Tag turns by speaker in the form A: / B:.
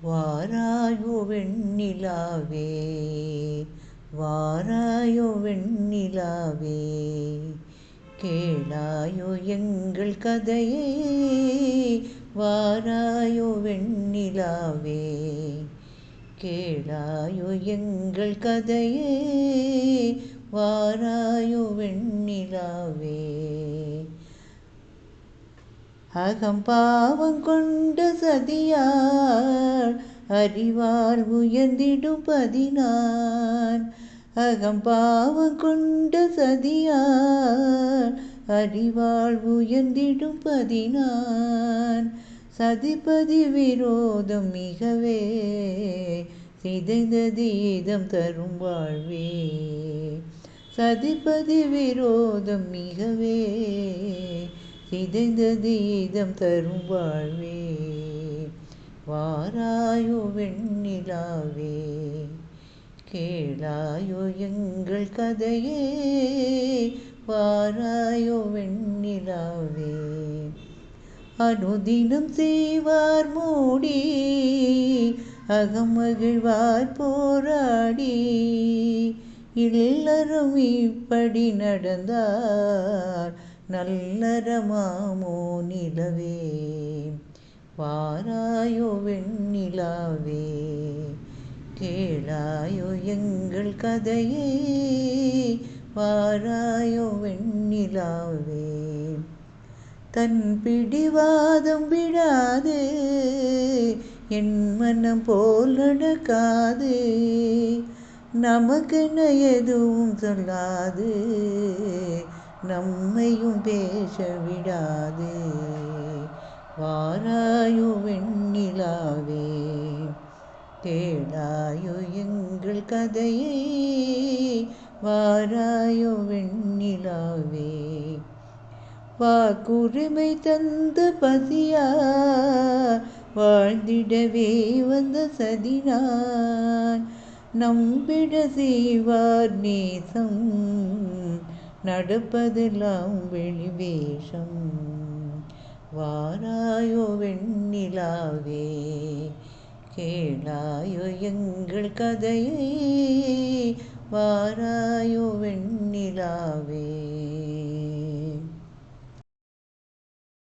A: வாராயோ வெண்ணிலாவே, வாராயோ வெண்ணிலாவே, கேளாயோ எங்கள் கதையை. வாராயோ வெண்ணிலாவே, கேளாயோ எங்கள் கதையை. வாராயோ வெண்ணிலாவே, அகம்பாவம் கொண்ட சதியார் அறிவால் உயர்ந்திடும் பதினான். அகம்பாவம் கொண்ட சதியார் அறிவால் உயர்ந்திடும் பதினான். சதிபதி விரோதம் மிகவே சிதைந்தது இதம் தரும் வாழ்வே. சதிபதி விரோதம் மிகவே சிதைந்தது இதம் தரும் வாழ்வே. வாராயோ வெண்ணிலாவே, கேளாயோ எங்கள் கதையே. வாராயோ வெண்ணிலாவே, அனுதினம் செய்வார் மூடி அகமகிழ்வார் போராடி. இல்லறம் இப்படி நடந்தார் நல்லறமாமோ நிலவே. வாராயோ வெண்ணிலாவே, கேளாயோ எங்கள் கதையை. வாராயோ வெண்ணிலாவே, தன் பிடிவாதம் விடாது என் மனம் போல் நடக்காது. நமக்கென எதுவும் சொல்லாது நம்மையும் பேச விடாது. வாராயோ வெண்ணிலாவே, கேளாயோ எங்கள் கதையை. வாராயோ வெண்ணிலாவே, வாக்குரிமை தந்த பசியா வாழ்ந்திடவே வந்த சதினான். நம்பிட செய்வார் நேசம் நடப்பதெல்லாம் வெளிவேஷம். வாராயோ வெண்ணிலாவே, கேளாயோ எங்கள் கதையை. வாராயோ வெண்ணிலாவே.